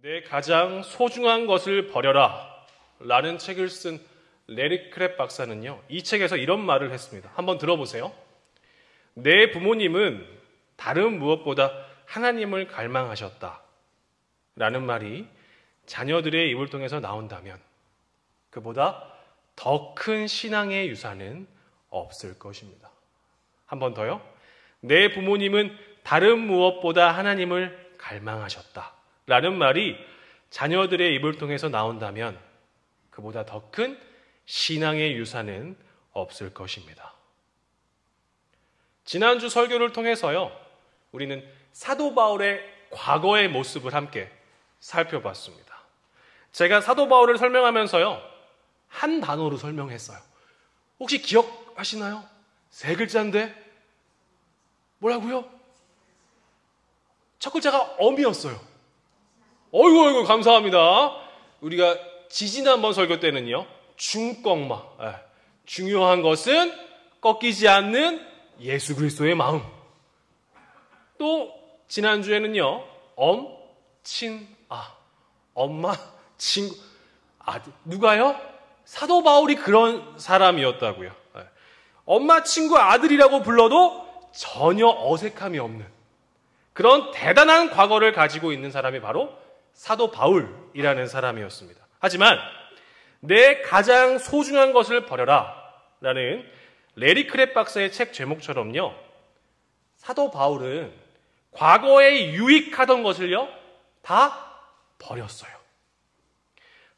내 가장 소중한 것을 버려라 라는 책을 쓴 레리 크랩 박사는요, 이 책에서 이런 말을 했습니다. 한번 들어보세요. 내 부모님은 다른 무엇보다 하나님을 갈망하셨다 라는 말이 자녀들의 입을 통해서 나온다면 그보다 더 큰 신앙의 유산은 없을 것입니다. 한 번 더요. 내 부모님은 다른 무엇보다 하나님을 갈망하셨다 라는 말이 자녀들의 입을 통해서 나온다면 그보다 더 큰 신앙의 유산은 없을 것입니다. 지난주 설교를 통해서요, 우리는 사도 바울의 과거의 모습을 함께 살펴봤습니다. 제가 사도 바울을 설명하면서요, 한 단어로 설명했어요. 혹시 기억하시나요? 세 글자인데 뭐라고요? 첫 글자가 엄이었어요. 어이구 감사합니다. 우리가 지지난번 설교 때는요, 중꺾마, 중요한 것은 꺾이지 않는 예수 그리스도의 마음. 또 지난주에는요, 엄마, 친구, 아들. 누가요? 사도 바울이 그런 사람이었다고요. 엄마, 친구, 아들이라고 불러도 전혀 어색함이 없는 그런 대단한 과거를 가지고 있는 사람이 바로 사도 바울이라는 사람이었습니다. 하지만 내 가장 소중한 것을 버려라 라는 레리 크랩 박사의 책 제목처럼요, 사도 바울은 과거에 유익하던 것을요 다 버렸어요.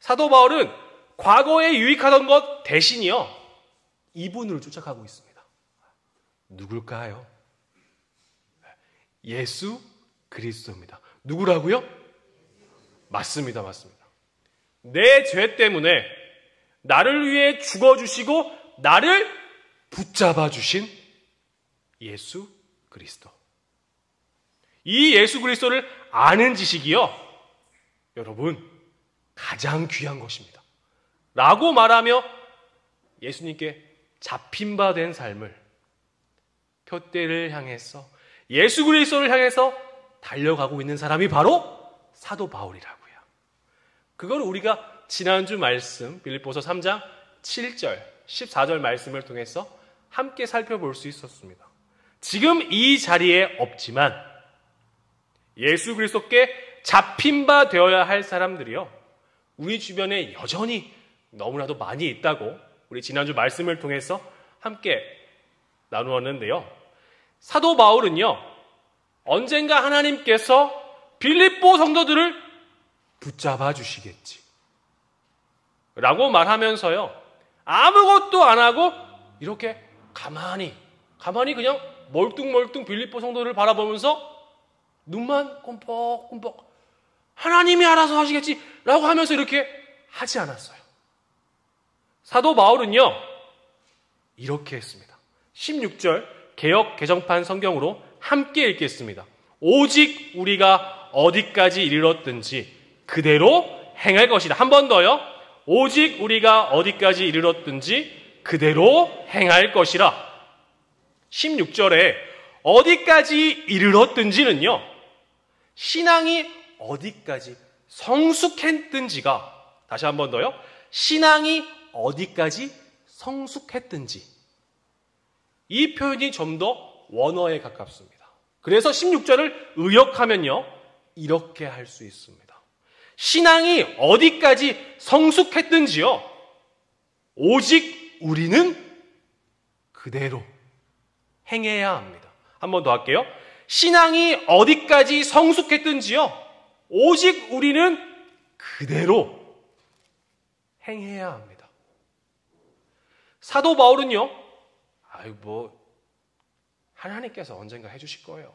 사도 바울은 과거에 유익하던 것 대신이요 이분을 쫓아가고 있습니다. 누굴까요? 예수 그리스도입니다. 누구라고요? 맞습니다. 내 죄 때문에 나를 위해 죽어주시고 나를 붙잡아 주신 예수 그리스도. 이 예수 그리스도를 아는 지식이요, 여러분, 가장 귀한 것입니다. 라고 말하며 예수님께 잡힌 바 된 삶을, 표대를 향해서 예수 그리스도를 향해서 달려가고 있는 사람이 바로 사도 바울이라고요. 그걸 우리가 지난주 말씀 빌립보서 3장 7절, 14절 말씀을 통해서 함께 살펴볼 수 있었습니다. 지금 이 자리에 없지만 예수 그리스도께 잡힌 바 되어야 할 사람들이요, 우리 주변에 여전히 너무나도 많이 있다고 우리 지난주 말씀을 통해서 함께 나누었는데요. 사도 바울은요, 언젠가 하나님께서 빌립보 성도들을 붙잡아 주시겠지 라고 말하면서요, 아무것도 안 하고 이렇게 가만히 그냥 멀뚱멀뚱 빌립보 성도들을 바라보면서 눈만 꼼뻑꼼뻑 하나님이 알아서 하시겠지 라고 하면서 이렇게 하지 않았어요. 사도 바울은요 이렇게 했습니다. 16절 개역 개정판 성경으로 함께 읽겠습니다. 오직 우리가 어디까지 이르렀든지 그대로 행할 것이다. 한 번 더요. 오직 우리가 어디까지 이르렀든지 그대로 행할 것이라. 16절에 어디까지 이르렀든지는요, 신앙이 어디까지 성숙했든지가, 다시 한 번 더요, 신앙이 어디까지 성숙했든지, 이 표현이 좀 더 원어에 가깝습니다. 그래서 16절을 의역하면요 이렇게 할 수 있습니다. 신앙이 어디까지 성숙했든지요, 오직 우리는 그대로 행해야 합니다. 한 번 더 할게요. 신앙이 어디까지 성숙했든지요, 오직 우리는 그대로 행해야 합니다. 사도 바울은요, 하나님께서 언젠가 해주실 거예요,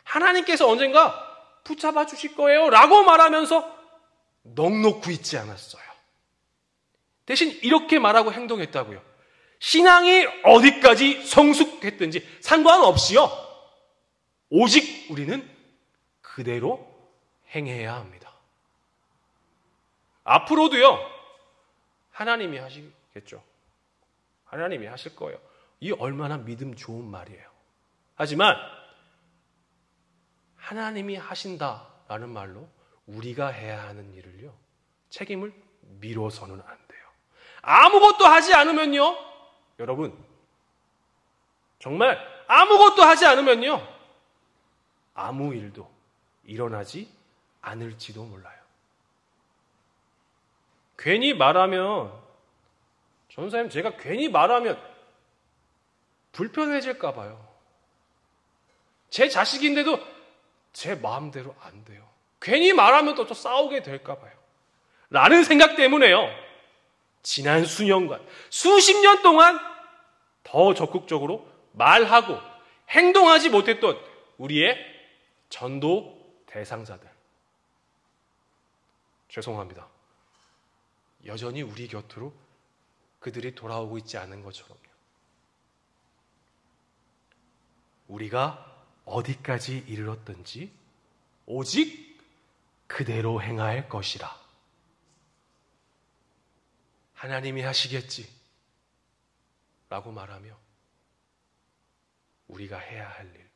하나님께서 언젠가 붙잡아 주실 거예요 라고 말하면서 넋놓고 있지 않았어요. 대신 이렇게 말하고 행동했다고요. 신앙이 어디까지 성숙했든지 상관없이요, 오직 우리는 그대로 행해야 합니다. 앞으로도요 하나님이 하시겠죠. 하나님이 하실 거예요. 이 얼마나 믿음 좋은 말이에요. 하지만 하나님이 하신다라는 말로 우리가 해야 하는 일을요, 책임을 미뤄서는 안 돼요. 아무것도 하지 않으면요, 여러분, 정말 아무것도 하지 않으면요, 아무 일도 일어나지 않을지도 몰라요. 괜히 말하면, 전사님, 제가 괜히 말하면 불편해질까 봐요. 제 자식인데도 제 마음대로 안 돼요. 괜히 말하면 또 싸우게 될까 봐요. 라는 생각 때문에요, 지난 수년간, 수십 년 동안 더 적극적으로 말하고 행동하지 못했던 우리의 전도 대상자들, 죄송합니다. 여전히 우리 곁으로 그들이 돌아오고 있지 않은 것처럼요. 우리가 어디까지 이르렀든지 오직 그대로 행할 것이라. 하나님이 하시겠지 라고 말하며 우리가 해야 할 일들,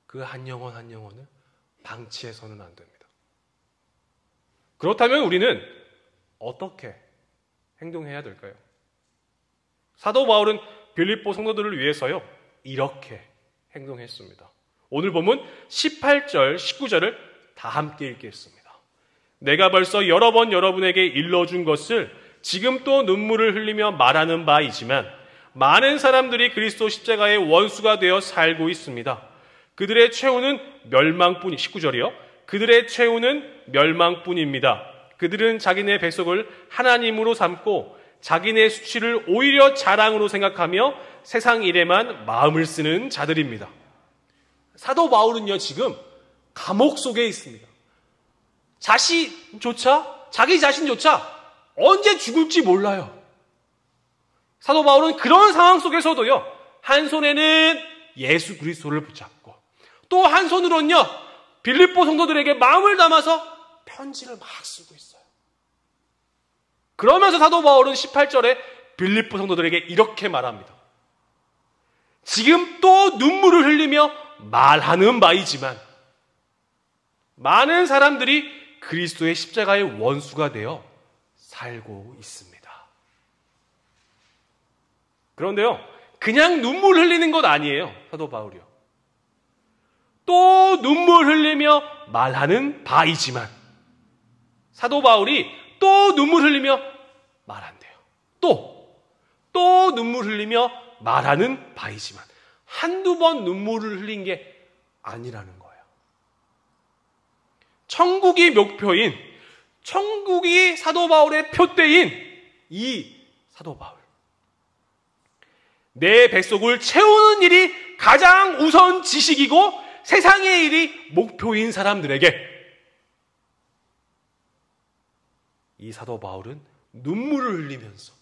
그 한 영혼 한 영혼을 방치해서는 안 됩니다. 그렇다면 우리는 어떻게 행동해야 될까요? 사도 바울은 빌립보 성도들을 위해서요, 이렇게 행동했습니다. 오늘 본문 18절, 19절을 다 함께 읽겠습니다. 내가 벌써 여러 번 여러분에게 일러준 것을 지금 또 눈물을 흘리며 말하는 바이지만 많은 사람들이 그리스도 십자가의 원수가 되어 살고 있습니다. 그들의 최후는 멸망뿐이, 19절이요. 그들의 최후는 멸망뿐입니다. 그들은 자기네 백성을 하나님으로 삼고 자기네 수치를 오히려 자랑으로 생각하며 세상 일에만 마음을 쓰는 자들입니다. 사도 바울은요, 지금 감옥 속에 있습니다. 자기 자신조차 언제 죽을지 몰라요. 사도 바울은 그런 상황 속에서도요, 한 손에는 예수 그리스도를 붙잡고 또 한 손으로는요, 빌립보 성도들에게 마음을 담아서 편지를 막 쓰고 있어요. 그러면서 사도 바울은 18절에 빌립보 성도들에게 이렇게 말합니다. 지금 또 눈물을 흘리며 말하는 바이지만 많은 사람들이 그리스도의 십자가의 원수가 되어 살고 있습니다. 그런데요, 그냥 눈물 흘리는 것 아니에요, 사도 바울이요. 또 눈물 흘리며 말하는 바이지만, 사도 바울이 또 눈물 흘리며 말한대요. 또 눈물 흘리며 말하는 바이지만, 한두 번 눈물을 흘린 게 아니라는 거예요. 천국이 목표인, 천국이 사도 바울의 표대인 이 사도 바울, 내 뱃속을 채우는 일이 가장 우선 지식이고 세상의 일이 목표인 사람들에게 이 사도 바울은 눈물을 흘리면서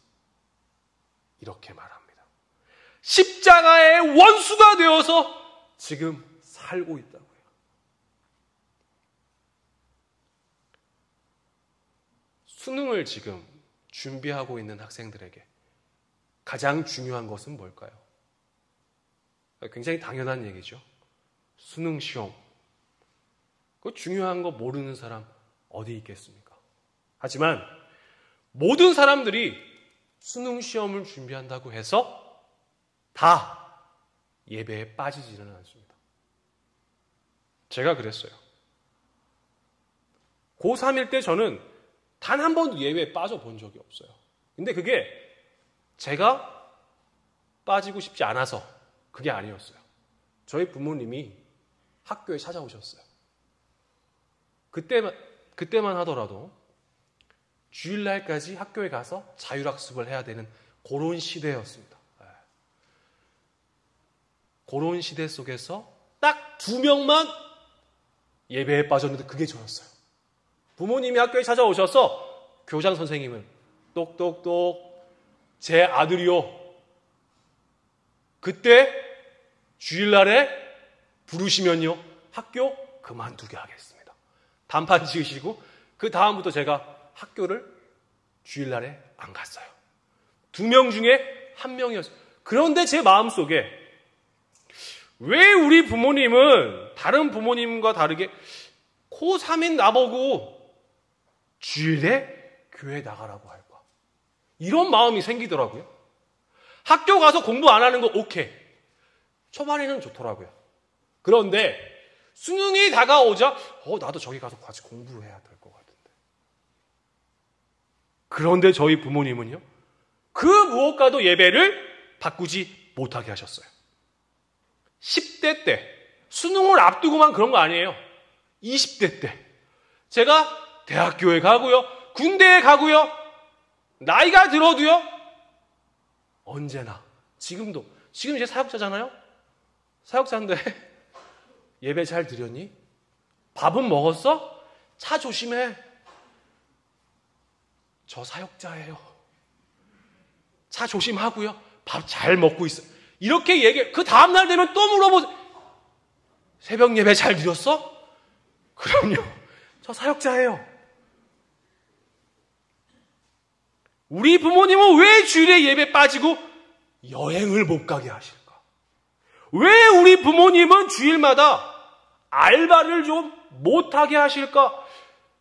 이렇게 말합니다. 십자가의 원수가 되어서 지금 살고 있다고요. 수능을 지금 준비하고 있는 학생들에게 가장 중요한 것은 뭘까요? 굉장히 당연한 얘기죠. 수능 시험. 그 중요한 거 모르는 사람 어디 있겠습니까? 하지만 모든 사람들이 수능 시험을 준비한다고 해서 다 예배에 빠지지는 않습니다. 제가 그랬어요. 고3일 때 저는 단 한 번도 예배에 빠져본 적이 없어요. 근데 그게 제가 빠지고 싶지 않아서 그게 아니었어요. 저희 부모님이 학교에 찾아오셨어요. 그때만 하더라도 주일날까지 학교에 가서 자율학습을 해야 되는 그런 시대였습니다. 그런 시대 속에서 딱 2명만 예배에 빠졌는데 그게 저였어요. 부모님이 학교에 찾아오셔서 교장 선생님은 똑똑똑 제 아들이요, 그때 주일날에 부르시면요 학교 그만두게 하겠습니다. 단판 지으시고 그 다음부터 제가 학교를 주일날에 안 갔어요. 2명 중에 1명이었어요. 그런데 제 마음속에 왜 우리 부모님은 다른 부모님과 다르게 고3인 나보고 주일에 교회 나가라고 할까? 이런 마음이 생기더라고요. 학교 가서 공부 안 하는 거 오케이. 초반에는 좋더라고요. 그런데 수능이 다가오자 나도 저기 가서 같이 공부해야 될 것 같은데. 그런데 저희 부모님은요. 그 무엇과도 예배를 바꾸지 못하게 하셨어요. 10대 때 수능을 앞두고만 그런 거 아니에요. 20대 때 제가 대학교에 가고요. 군대에 가고요. 나이가 들어도요. 언제나 지금 이제 사역자잖아요. 사역자인데 예배 잘 드렸니? 밥은 먹었어? 차 조심해. 저 사역자예요. 차 조심하고요. 밥 잘 먹고 있어. 이렇게 얘기해. 그 다음날 되면 또 물어보세요. 새벽 예배 잘 드렸어? 그럼요. 저 사역자예요. 우리 부모님은 왜 주일에 예배 빠지고 여행을 못 가게 하실까? 왜 우리 부모님은 주일마다 알바를 좀 못하게 하실까?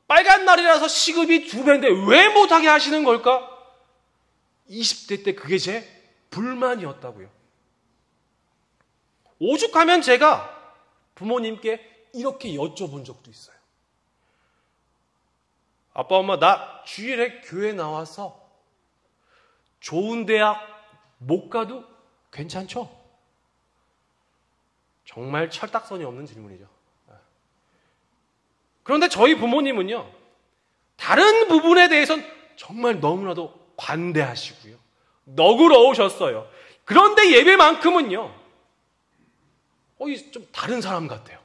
빨간 날이라서 시급이 2배인데 왜 못하게 하시는 걸까? 20대 때 그게 제 불만이었다고요. 오죽하면 제가 부모님께 이렇게 여쭤본 적도 있어요. 아빠, 엄마, 나 주일에 교회 나와서 좋은 대학 못 가도 괜찮죠? 정말 철딱선이 없는 질문이죠. 그런데 저희 부모님은요, 다른 부분에 대해서는 정말 너무나도 관대하시고요. 너그러우셨어요. 그런데 예배만큼은요, 좀 다른 사람 같아요.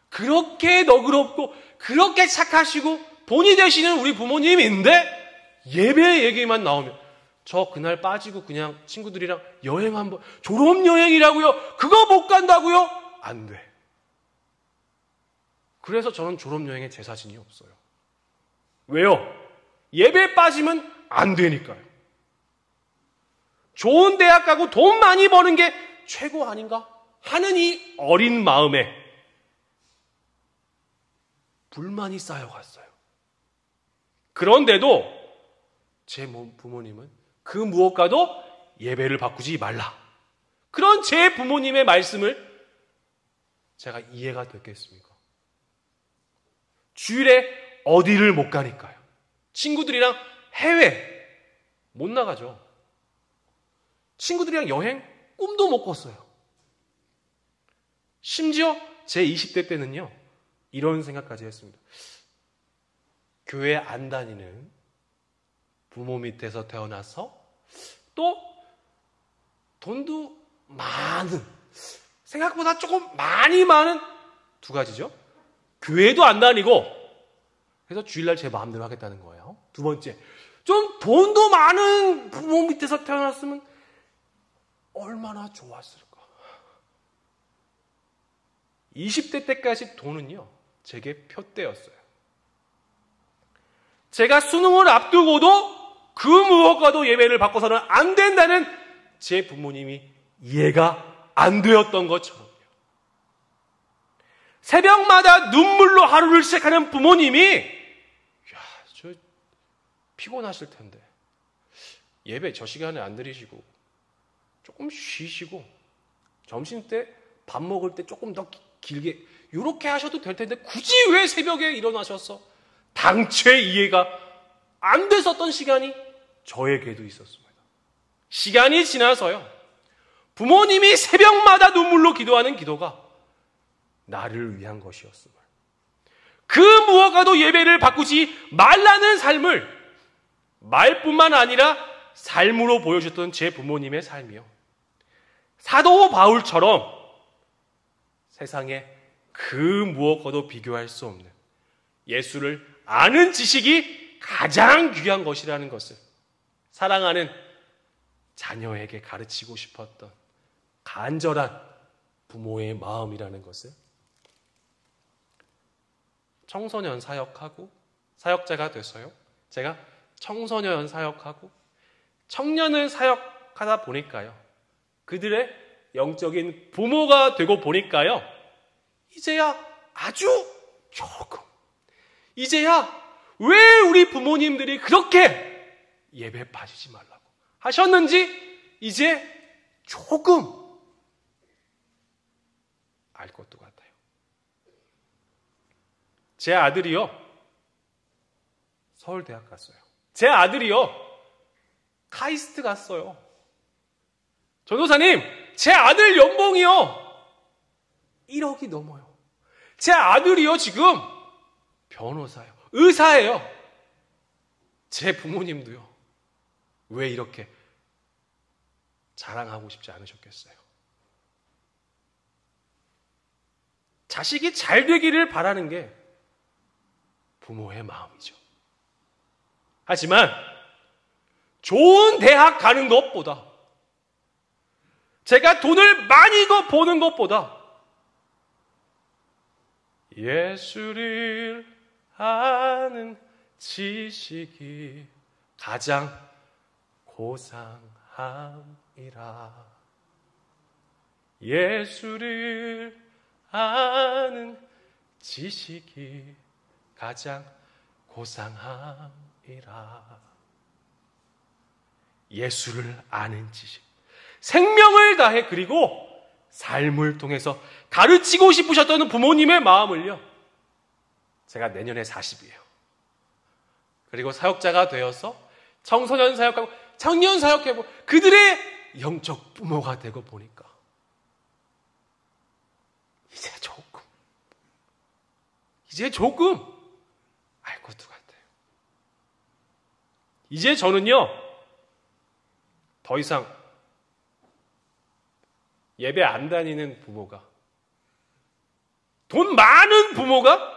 그렇게 너그럽고, 그렇게 착하시고, 본이 되시는 우리 부모님인데, 예배 얘기만 나오면, 저 그날 빠지고 그냥 친구들이랑 여행 한번, 졸업여행이라고요? 그거 못 간다고요? 안 돼. 그래서 저는 졸업여행에 제 사진이 없어요. 왜요? 예배 빠지면 안 되니까요. 좋은 대학 가고 돈 많이 버는 게 최고 아닌가 하는 이 어린 마음에 불만이 쌓여갔어요. 그런데도 제 부모님은 그 무엇과도 예배를 바꾸지 말라. 그런 제 부모님의 말씀을 제가 이해가 됐겠습니까? 주일에 어디를 못 가니까요. 친구들이랑 해외 못 나가죠. 친구들이랑 여행 꿈도 못 꿨어요. 심지어 제 20대 때는요. 이런 생각까지 했습니다. 교회 안 다니는 부모 밑에서 태어나서 또 돈도 많은, 생각보다 조금 많이 많은 두 가지죠. 교회도 안 다니고 그래서 주일날 제 마음대로 하겠다는 거예요. 두 번째, 좀 돈도 많은 부모 밑에서 태어났으면 얼마나 좋았을까. 20대 때까지 돈은요, 제게 표대였어요. 제가 수능을 앞두고도 그 무엇과도 예배를 바꿔서는 안 된다는 제 부모님이 이해가 안 되었던 것처럼요. 새벽마다 눈물로 하루를 시작하는 부모님이 저 피곤하실 텐데 예배 저 시간에 안 드리시고 조금 쉬시고 점심때 밥 먹을 때 조금 더 길게 이렇게 하셔도 될 텐데 굳이 왜 새벽에 일어나셔서 당최 이해가 안 됐었던 시간이 저에게도 있었습니다. 시간이 지나서요. 부모님이 새벽마다 눈물로 기도하는 기도가 나를 위한 것이었음을, 그 무엇과도 예배를 바꾸지 말라는 삶을 말뿐만 아니라 삶으로 보여줬던 제 부모님의 삶이요. 사도 바울처럼 세상에 그 무엇과도 비교할 수 없는 예수를 아는 지식이 가장 귀한 것이라는 것을 사랑하는 자녀에게 가르치고 싶었던 간절한 부모의 마음이라는 것을 청소년 사역하고 사역자가 돼서요. 제가 청소년 사역하고 청년을 사역하다 보니까요. 그들의 영적인 부모가 되고 보니까요. 이제야 아주 조금. 이제야 왜 우리 부모님들이 그렇게 예배 빠지지 말라고 하셨는지 이제 조금 알 것도 같아요. 제 아들이요, 서울대학 갔어요. 제 아들이요, 카이스트 갔어요. 전도사님, 제 아들 연봉이요, 1억이 넘어요. 제 아들이요, 지금 변호사예요. 의사예요. 제 부모님도요, 왜 이렇게 자랑하고 싶지 않으셨겠어요? 자식이 잘 되기를 바라는 게 부모의 마음이죠. 하지만 좋은 대학 가는 것보다, 제가 돈을 많이 버는 것보다 예수를 아는 지식이 가장 고상함이라. 예수를 아는 지식이 가장 고상함이라. 예수를 아는 지식, 생명을 다해 그리고 삶을 통해서 가르치고 싶으셨던 부모님의 마음을요, 제가 내년에 40이에요. 그리고 사역자가 되어서 청소년 사역하고 청년 사역하고 그들의 영적 부모가 되고 보니까 이제 조금 알 것도 같아요. 이제 저는요, 더 이상 예배 안 다니는 부모가, 돈 많은 부모가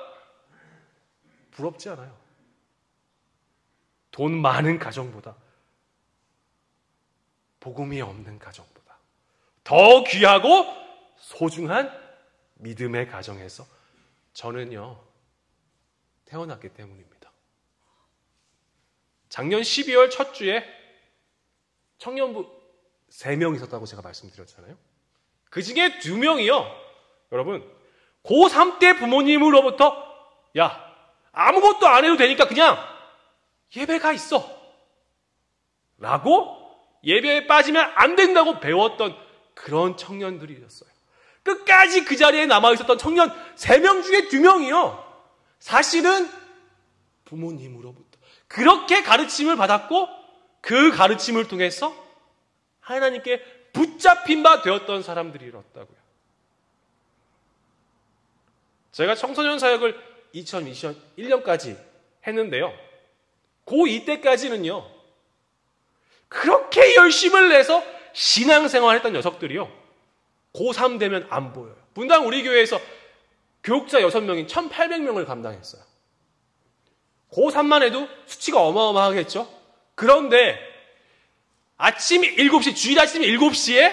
부럽지 않아요. 돈 많은 가정보다, 복음이 없는 가정보다 더 귀하고 소중한 믿음의 가정에서 저는요 태어났기 때문입니다. 작년 12월 첫 주에 청년부 3명 있었다고 제가 말씀드렸잖아요. 그 중에 2명이요, 여러분, 고3 때 부모님으로부터 야, 아무것도 안 해도 되니까 그냥 예배가 있어 라고, 예배에 빠지면 안 된다고 배웠던 그런 청년들이었어요. 끝까지 그 자리에 남아있었던 청년 3명 중에 2명이요, 사실은 부모님으로부터 그렇게 가르침을 받았고 그 가르침을 통해서 하나님께 붙잡힌 바 되었던 사람들이었다고요. 제가 청소년 사역을 2021년까지 했는데요, 고2 때까지는요 그렇게 열심을 내서 신앙생활 했던 녀석들이요 고3 되면 안 보여요. 분당 우리 교회에서 교육자 6명인 1800명을 감당했어요. 고3만 해도 수치가 어마어마하겠죠. 그런데 아침 7시, 주일 아침 7시에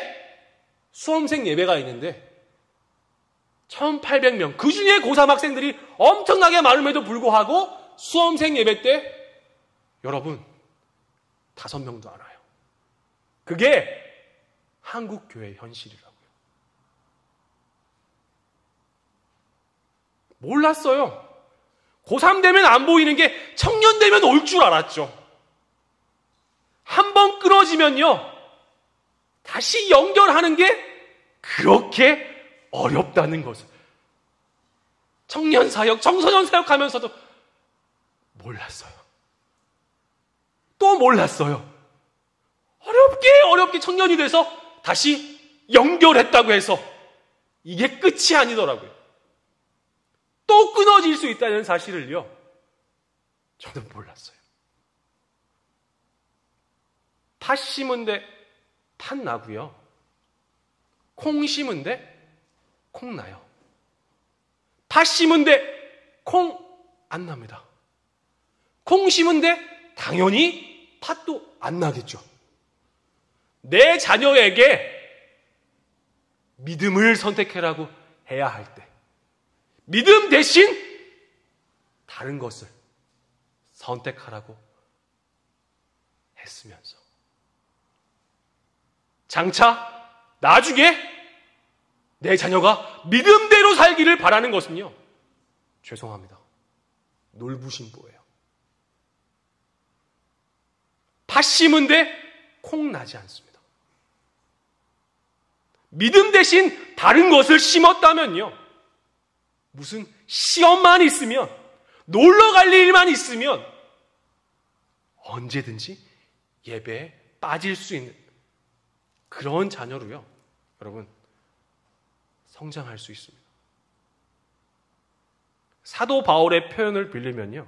수험생 예배가 있는데 1800명, 그 중에 고3 학생들이 엄청나게 많음에도 불구하고 수험생 예배 때 여러분 5명도 안 와요. 그게 한국 교회의 현실이라고요. 몰랐어요. 고3 되면 안 보이는 게 청년 되면 올 줄 알았죠. 한 번 끊어지면요 다시 연결하는 게 그렇게 어렵다는 것을 청년 사역, 청소년 사역 하면서도 몰랐어요. 또 몰랐어요. 어렵게 청년이 돼서 다시 연결했다고 해서 이게 끝이 아니더라고요. 또 끊어질 수 있다는 사실을요 저는 몰랐어요. 팥 심은데 팥 나고요, 콩 심은데 콩 나요. 팥 심은데 콩 안 납니다. 콩 심은데 당연히 팥도 안 나겠죠. 내 자녀에게 믿음을 선택해라고 해야 할 때 믿음 대신 다른 것을 선택하라고 했으면서 장차 나중에 내 자녀가 믿음대로 살기를 바라는 것은요 죄송합니다. 놀부심보예요. 팥 심은데 콩 나지 않습니다. 믿음 대신 다른 것을 심었다면요. 무슨 시험만 있으면, 놀러 갈 일만 있으면 언제든지 예배에 빠질 수 있는 그런 자녀로요. 여러분, 성장할 수 있습니다. 사도 바울의 표현을 빌리면요.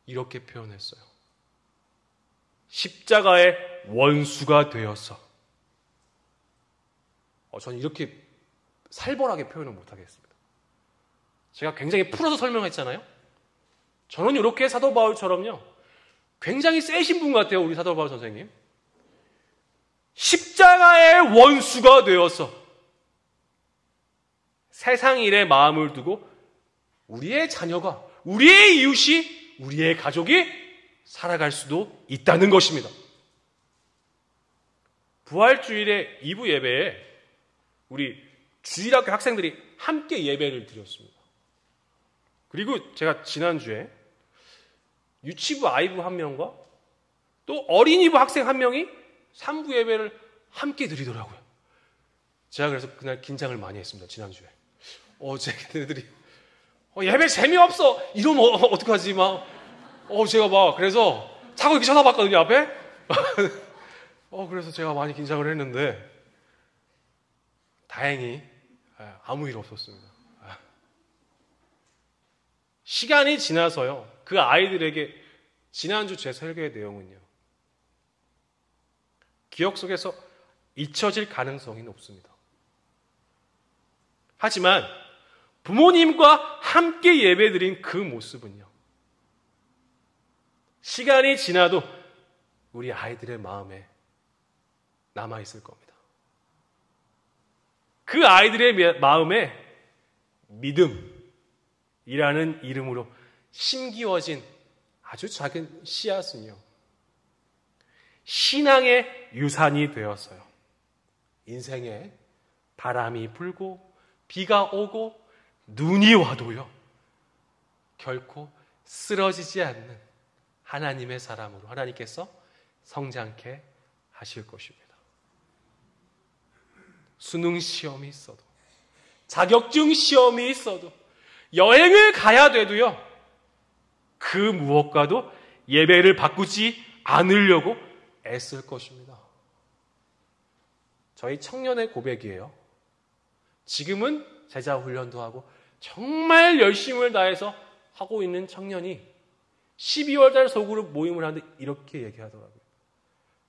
이렇게 표현했어요. 십자가의 원수가 되어서. 저는 이렇게 살벌하게 표현을 못하겠습니다. 제가 굉장히 풀어서 설명했잖아요. 저는 이렇게 사도 바울처럼요. 굉장히 세신 분 같아요. 우리 사도 바울 선생님. 십자가의 원수가 되어서 세상 일에 마음을 두고 우리의 자녀가, 우리의 이웃이, 우리의 가족이 살아갈 수도 있다는 것입니다. 부활주일의 2부 예배에 우리 주일학교 학생들이 함께 예배를 드렸습니다. 그리고 제가 지난주에 유치부 아이부 한 명과 또 어린이부 학생 한 명이 3부 예배를 함께 드리더라고요. 제가 그래서 그날 긴장을 많이 했습니다. 지난주에. 쟤네들이 예배 재미없어! 이러면 어떡하지? 제가 그래서 자꾸 이렇게 쳐다봤거든요, 앞에. 그래서 제가 많이 긴장을 했는데, 다행히 아무 일 없었습니다. 시간이 지나서요, 그 아이들에게 지난주 제 설교의 내용은요, 기억 속에서 잊혀질 가능성이 높습니다. 하지만 부모님과 함께 예배드린 그 모습은요, 시간이 지나도 우리 아이들의 마음에 남아있을 겁니다. 그 아이들의 마음에 믿음이라는 이름으로 심기워진 아주 작은 씨앗은요, 신앙의 유산이 되었어요. 인생에 바람이 불고 비가 오고 눈이 와도요, 결코 쓰러지지 않는 하나님의 사람으로 하나님께서 성장케 하실 것입니다. 수능 시험이 있어도, 자격증 시험이 있어도, 여행을 가야 돼도요, 그 무엇과도 예배를 바꾸지 않으려고 애쓸 것입니다. 저희 청년의 고백이에요. 지금은 제자 훈련도 하고 정말 열심을 다해서 하고 있는 청년이 12월달 소그룹 모임을 하는데 이렇게 얘기하더라고요.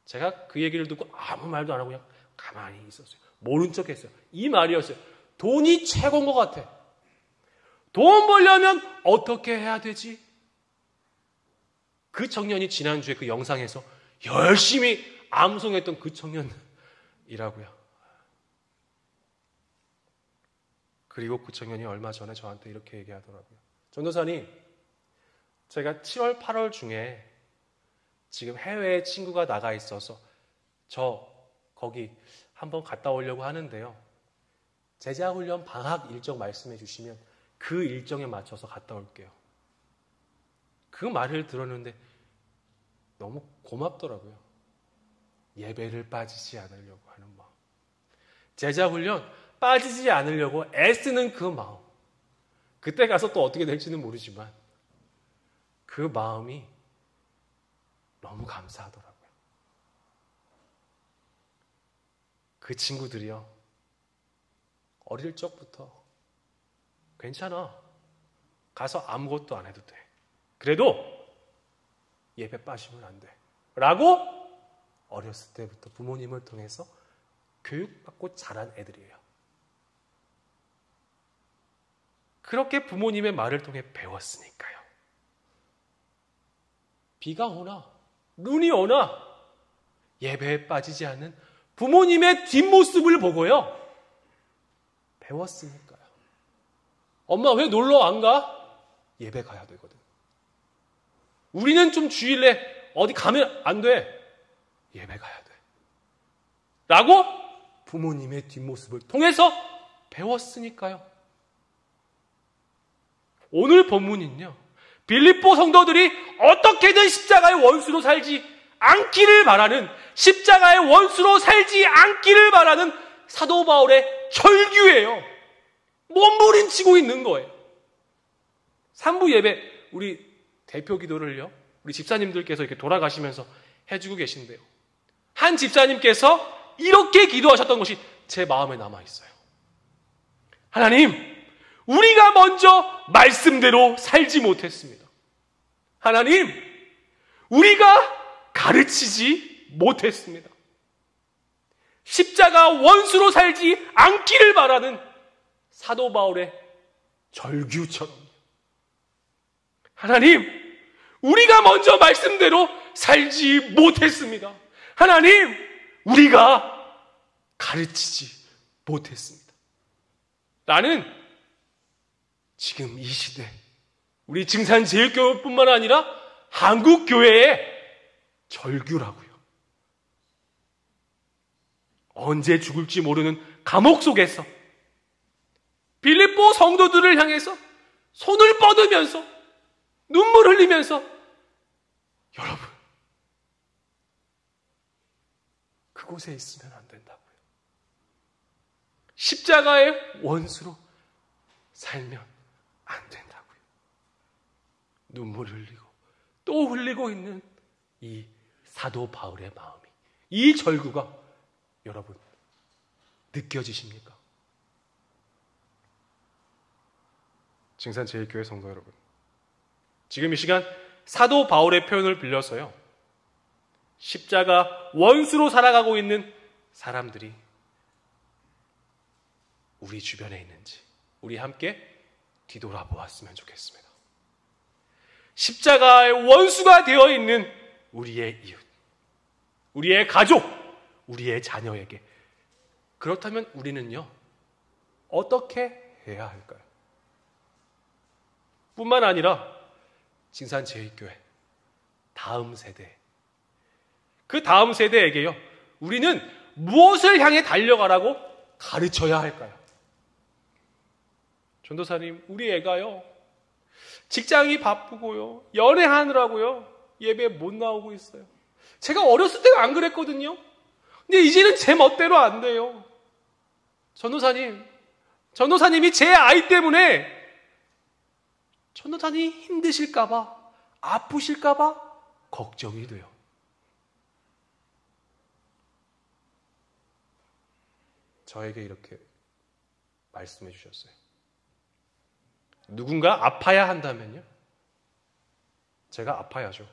제가 그 얘기를 듣고 아무 말도 안 하고 그냥 가만히 있었어요. 모른 척 했어요. 이 말이었어요. 돈이 최고인 것 같아. 돈 벌려면 어떻게 해야 되지? 그 청년이 지난주에 그 영상에서 열심히 암송했던 그 청년이라고요. 그리고 그 청년이 얼마 전에 저한테 이렇게 얘기하더라고요. 전도사님, 제가 7월, 8월 중에 지금 해외에 친구가 나가 있어서 저 거기 한번 갔다 오려고 하는데요. 제자훈련 방학 일정 말씀해 주시면 그 일정에 맞춰서 갔다 올게요. 그 말을 들었는데 너무 고맙더라고요. 예배를 빠지지 않으려고 하는 마음. 제자훈련 빠지지 않으려고 애쓰는 그 마음. 그때 가서 또 어떻게 될지는 모르지만 그 마음이 너무 감사하더라고요. 그 친구들이요, 어릴 적부터 괜찮아, 가서 아무것도 안 해도 돼, 그래도 예배 빠지면 안 돼 라고 어렸을 때부터 부모님을 통해서 교육받고 자란 애들이에요. 그렇게 부모님의 말을 통해 배웠으니까요. 비가 오나 눈이 오나 예배에 빠지지 않는 부모님의 뒷모습을 보고요, 배웠으니까요. 엄마 왜 놀러 안 가? 예배 가야 되거든. 우리는 좀 주일에 어디 가면 안 돼. 예배 가야 돼. 라고 부모님의 뒷모습을 통해서 배웠으니까요. 오늘 본문은요, 빌립보 성도들이 어떻게든 십자가의 원수로 살지 않기를 바라는, 십자가의 원수로 살지 않기를 바라는 사도 바울의 절규예요. 몸부림치고 있는 거예요. 3부 예배, 우리 대표 기도를요, 우리 집사님들께서 이렇게 돌아가시면서 해주고 계신데요. 한 집사님께서 이렇게 기도하셨던 것이 제 마음에 남아있어요. 하나님, 우리가 먼저 말씀대로 살지 못했습니다. 하나님, 우리가 가르치지 못했습니다. 십자가 원수로 살지 않기를 바라는 사도 바울의 절규처럼. 하나님, 우리가 먼저 말씀대로 살지 못했습니다. 하나님, 우리가 가르치지 못했습니다. 라는 지금 이 시대 우리 증산제일교회뿐만 아니라 한국교회의 절규라고요. 언제 죽을지 모르는 감옥 속에서 빌립보 성도들을 향해서 손을 뻗으면서 눈물 흘리면서, 여러분, 그곳에 있으면 안 된다고요. 십자가의 원수로 살면 안 된다고요. 눈물 흘리고 또 흘리고 있는 이 사도 바울의 마음이, 이 절규가 여러분 느껴지십니까? 증산제일교회 성도 여러분, 지금 이 시간 사도 바울의 표현을 빌려서요, 십자가 원수로 살아가고 있는 사람들이 우리 주변에 있는지 우리 함께 뒤돌아보았으면 좋겠습니다. 십자가의 원수가 되어 있는 우리의 이웃, 우리의 가족, 우리의 자녀에게, 그렇다면 우리는요, 어떻게 해야 할까요? 뿐만 아니라 증산제일교회 다음 세대, 그 다음 세대에게요, 우리는 무엇을 향해 달려가라고 가르쳐야 할까요? 전도사님, 우리 애가요, 직장이 바쁘고요, 연애하느라고요, 예배 못 나오고 있어요. 제가 어렸을 때는 안 그랬거든요. 근데 이제는 제 멋대로 안 돼요. 전도사님이 제 아이 때문에 전도사님이 힘드실까봐, 아프실까봐 걱정이 돼요. 저에게 이렇게 말씀해 주셨어요. 누군가 아파야 한다면요, 제가 아파야죠.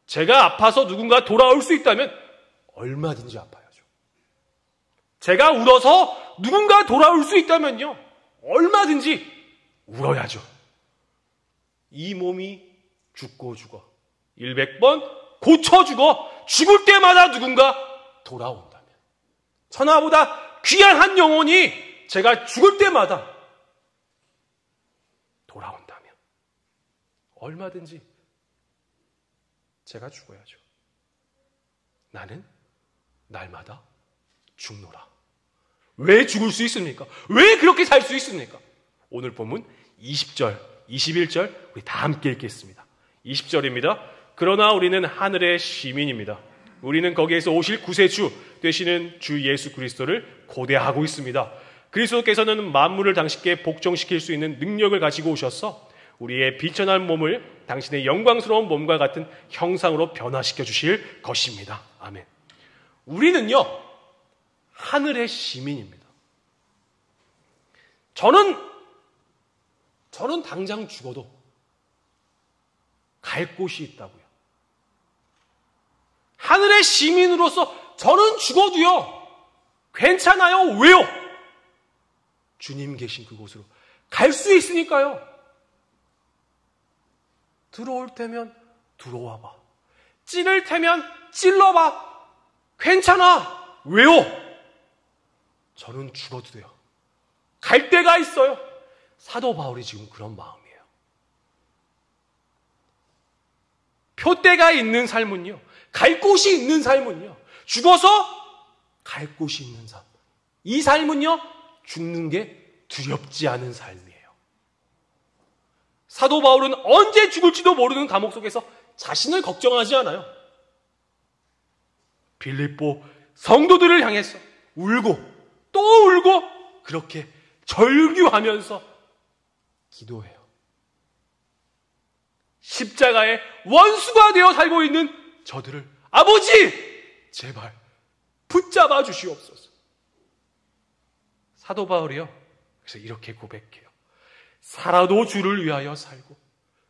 제가 아파서 누군가 돌아올 수 있다면 얼마든지 아파야죠. 제가 울어서 누군가 돌아올 수 있다면요, 얼마든지 울어야죠. 이 몸이 죽고 죽어 100번 고쳐 죽어 죽을 때마다 누군가 돌아온다면, 천하보다 귀한 한 영혼이 제가 죽을 때마다 돌아온다면 얼마든지 제가 죽어야죠. 나는 날마다 죽노라. 왜 죽을 수 있습니까? 왜 그렇게 살 수 있습니까? 오늘 본문 20절, 21절 우리 다 함께 읽겠습니다. 20절입니다. 그러나 우리는 하늘의 시민입니다. 우리는 거기에서 오실 구세주 되시는 주 예수 그리스도를 고대하고 있습니다. 그리스도께서는 만물을 당신께 복종시킬 수 있는 능력을 가지고 오셔서 우리의 비천한 몸을 당신의 영광스러운 몸과 같은 형상으로 변화시켜 주실 것입니다. 아멘. 우리는요, 하늘의 시민입니다. 저는 당장 죽어도 갈 곳이 있다고요. 하늘의 시민으로서 저는 죽어도요, 괜찮아요. 왜요? 주님 계신 그곳으로 갈 수 있으니까요. 들어올 테면 들어와봐. 찌를 테면 찔러봐. 괜찮아. 왜요? 저는 죽어도 돼요. 갈 데가 있어요. 사도 바울이 지금 그런 마음이에요. 표대가 있는 삶은요, 갈 곳이 있는 삶은요, 죽어서 갈 곳이 있는 삶. 이 삶은요, 죽는 게 두렵지 않은 삶이에요. 사도 바울은 언제 죽을지도 모르는 감옥 속에서 자신을 걱정하지 않아요. 빌립보 성도들을 향해서 울고 또 울고 그렇게 절규하면서 기도해요. 십자가의 원수가 되어 살고 있는 저들을 아버지 제발 붙잡아 주시옵소서. 사도 바울이요. 그래서 이렇게 고백해요. 살아도 주를 위하여 살고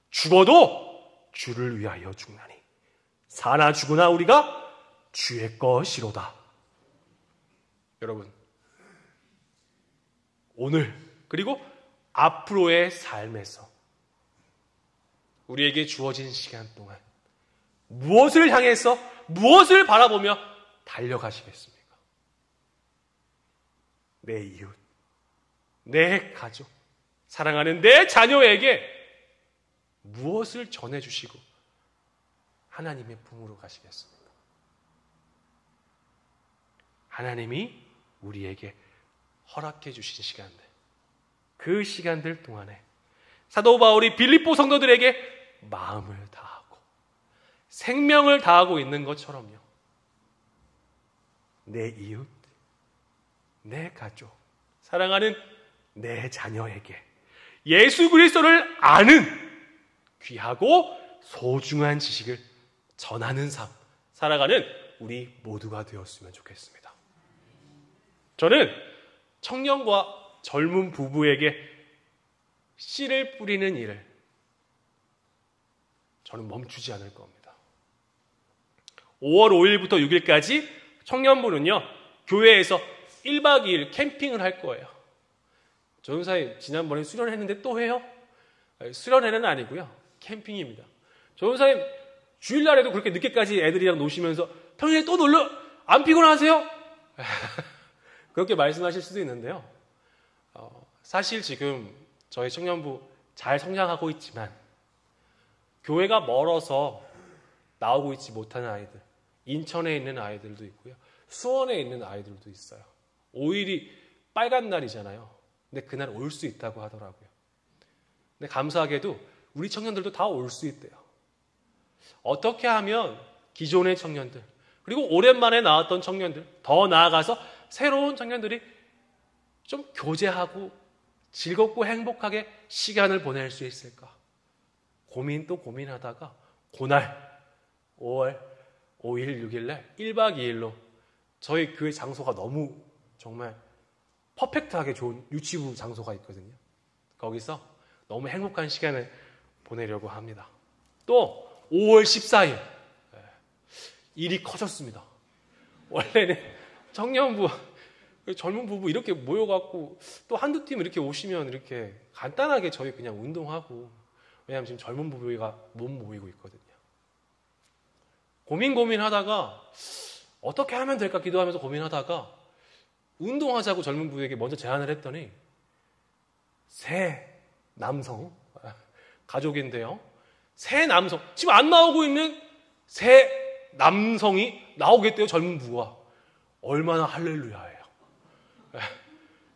죽어도 주를 위하여 죽나니 사나 죽으나 우리가 주의 것이로다. 여러분, 오늘 그리고 앞으로의 삶에서 우리에게 주어진 시간 동안 무엇을 향해서 무엇을 바라보며 달려가시겠습니까? 내 이웃, 내 가족, 사랑하는 내 자녀에게 무엇을 전해주시고 하나님의 품으로 가시겠습니까? 하나님이 우리에게 허락해 주신 시간들, 그 시간들 동안에 사도 바울이 빌립보 성도들에게 마음을 다하고 생명을 다하고 있는 것처럼요. 내 이웃, 내 가족, 사랑하는 내 자녀에게 예수 그리스도를 아는 귀하고 소중한 지식을 전하는 삶, 살아가는 우리 모두가 되었으면 좋겠습니다. 저는 청년과 젊은 부부에게 씨를 뿌리는 일을 저는 멈추지 않을 겁니다. 5월 5일부터 6일까지 청년부는요, 교회에서 1박 2일 캠핑을 할 거예요. 전사님, 지난번에 수련했는데 또 해요? 수련회는 아니고요, 캠핑입니다. 전사님, 주일날에도 그렇게 늦게까지 애들이랑 노시면서 평일에 또 놀러 안 피곤하세요? 그렇게 말씀하실 수도 있는데요. 사실 지금 저희 청년부 잘 성장하고 있지만 교회가 멀어서 나오고 있지 못하는 아이들, 인천에 있는 아이들도 있고요, 수원에 있는 아이들도 있어요. 5일이 빨간 날이잖아요. 근데 그날 올 수 있다고 하더라고요. 근데 감사하게도 우리 청년들도 다 올 수 있대요. 어떻게 하면 기존의 청년들, 그리고 오랜만에 나왔던 청년들, 더 나아가서 새로운 청년들이 좀 교제하고 즐겁고 행복하게 시간을 보낼 수 있을까? 고민 또 고민하다가 그날 5월 5일, 6일 날 1박 2일로 저희 교회 장소가 너무 정말 퍼펙트하게 좋은 유치부 장소가 있거든요. 거기서 너무 행복한 시간을 보내려고 합니다. 또 5월 14일 일이 커졌습니다. 원래는 청년부, 젊은 부부 이렇게 모여갖고 또 한두 팀 이렇게 오시면 이렇게 간단하게 저희 그냥 운동하고, 왜냐하면 지금 젊은 부부가 못 모이고 있거든요. 고민하다가 어떻게 하면 될까 기도하면서 고민하다가 운동하자고 젊은 부부에게 먼저 제안을 했더니 새 남성, 가족인데요, 새 남성, 지금 안 나오고 있는 새 남성이 나오겠대요. 젊은 부부가. 얼마나 할렐루야예요.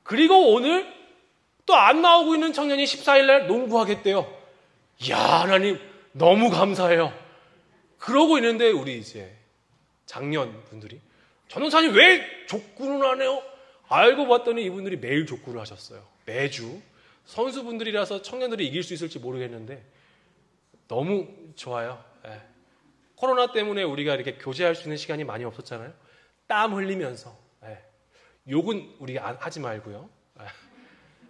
그리고 오늘 또 안 나오고 있는 청년이 14일날 농구하겠대요. 이야, 하나님 너무 감사해요. 그러고 있는데 우리 이제 장년 분들이 전원사님 왜 족구를 안 해요? 알고 봤더니 이분들이 매일 족구를 하셨어요. 매주. 선수분들이라서 청년들이 이길 수 있을지 모르겠는데 너무 좋아요. 예. 코로나 때문에 우리가 이렇게 교제할 수 있는 시간이 많이 없었잖아요. 땀 흘리면서. 예. 욕은 우리가 하지 말고요. 예.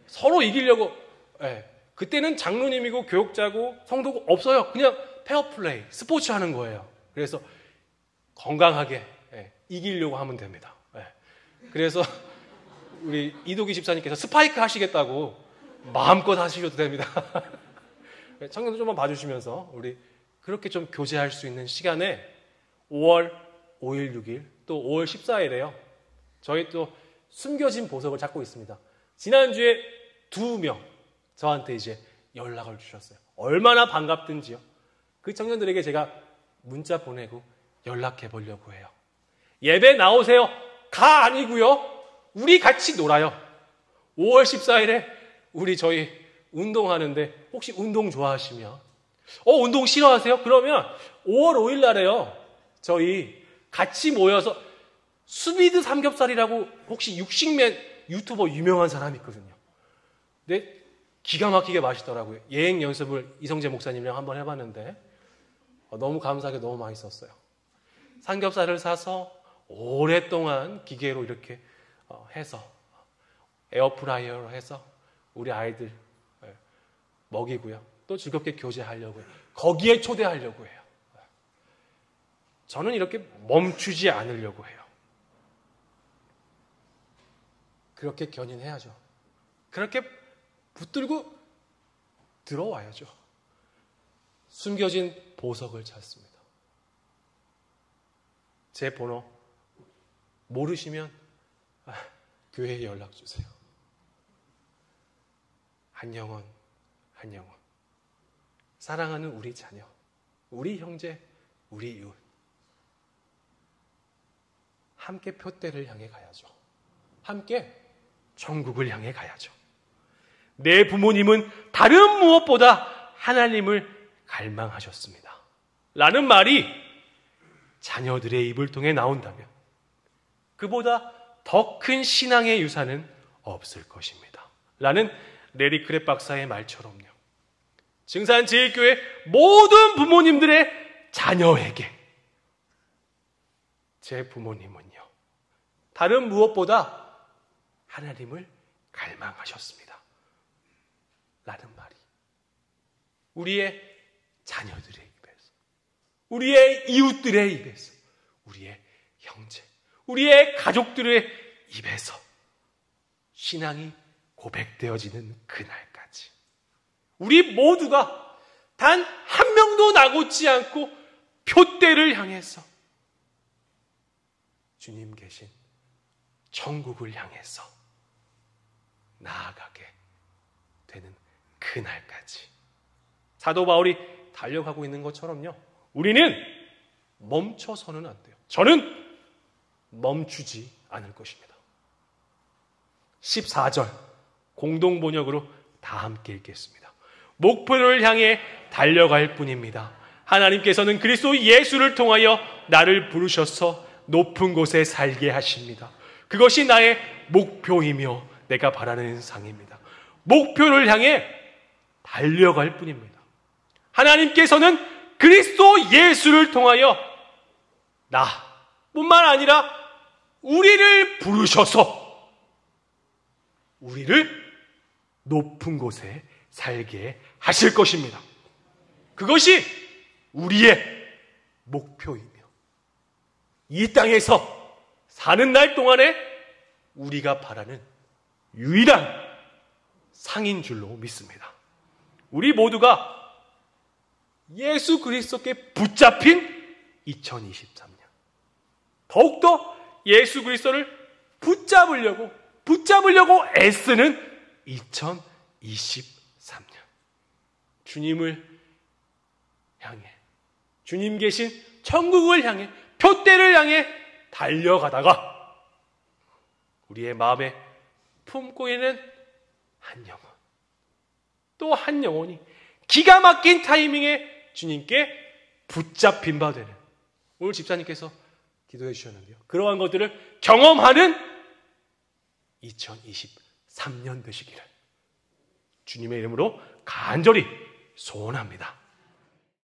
서로 이기려고. 예. 그때는 장로님이고 교육자고 성도고 없어요. 그냥 페어플레이, 스포츠 하는 거예요. 그래서 건강하게 이기려고 하면 됩니다. 그래서 우리 이도기 집사님께서 스파이크 하시겠다고 마음껏 하시셔도 됩니다. 청년들 좀만 봐주시면서 우리 그렇게 좀 교제할 수 있는 시간에 5월 5일, 6일 또 5월 14일에요. 저희 또 숨겨진 보석을 찾고 있습니다. 지난주에 2명 저한테 이제 연락을 주셨어요. 얼마나 반갑든지요. 그 청년들에게 제가 문자 보내고 연락해 보려고 해요. 예배 나오세요. 가 아니고요. 우리 같이 놀아요. 5월 14일에 우리 저희 운동하는데 혹시 운동 좋아하시면 운동 싫어하세요? 그러면 5월 5일 날에요. 저희 같이 모여서 수비드 삼겹살이라고 혹시 육식맨 유튜버 유명한 사람이 있거든요. 근데 기가 막히게 맛있더라고요. 예행 연습을 이성재 목사님이랑 한번 해봤는데 너무 감사하게 너무 맛있었어요. 삼겹살을 사서 오랫동안 기계로 이렇게 해서 에어프라이어로 해서 우리 아이들 먹이고요. 또 즐겁게 교제하려고요. 거기에 초대하려고 해요. 저는 이렇게 멈추지 않으려고 해요. 그렇게 견인해야죠. 그렇게 붙들고 들어와야죠. 숨겨진 보석을 찾습니다. 제 번호 모르시면 교회에 연락 주세요. 한 영혼, 한 영혼. 사랑하는 우리 자녀, 우리 형제, 우리 이웃. 함께 표대를 향해 가야죠. 함께 천국을 향해 가야죠. 내 부모님은 다른 무엇보다 하나님을 갈망하셨습니다. 라는 말이 자녀들의 입을 통해 나온다면 그보다 더 큰 신앙의 유산은 없을 것입니다. 라는 레리 크랩 박사의 말처럼요. 증산제일교회 모든 부모님들의 자녀에게 제 부모님은요. 다른 무엇보다 하나님을 갈망하셨습니다. 라는 말이 우리의 자녀들의 입에서, 우리의 이웃들의 입에서, 우리의 형제, 우리의 가족들의 입에서 신앙이 고백되어지는 그날까지 우리 모두가 단 한 명도 나고치 않고 표대를 향해서 주님 계신 천국을 향해서 나아가게 되는 그날까지 사도 바울이 달려가고 있는 것처럼요. 우리는 멈춰서는 안 돼요. 저는 멈추지 않을 것입니다. 14절 공동 번역으로 다 함께 읽겠습니다. 목표를 향해 달려갈 뿐입니다. 하나님께서는 그리스도 예수를 통하여 나를 부르셔서 높은 곳에 살게 하십니다. 그것이 나의 목표이며 내가 바라는 상입니다. 목표를 향해 달려갈 뿐입니다. 하나님께서는 그리스도 예수를 통하여 나뿐만 아니라 우리를 부르셔서 우리를 높은 곳에 살게 하실 것입니다. 그것이 우리의 목표이며 이 땅에서 사는 날 동안에 우리가 바라는 유일한 상인 줄로 믿습니다. 우리 모두가 예수 그리스도께 붙잡힌 2023년 더욱더 예수 그리스도를 붙잡으려고 애쓰는 2023년 주님을 향해 주님 계신 천국을 향해 표대를 향해 달려가다가 우리의 마음에 품고 있는 한 영혼 또 한 영혼이 기가 막힌 타이밍에 주님께 붙잡힌 바 되는 오늘 집사님께서 기도해 주셨는데요. 그러한 것들을 경험하는 2023년 되시기를 주님의 이름으로 간절히 소원합니다.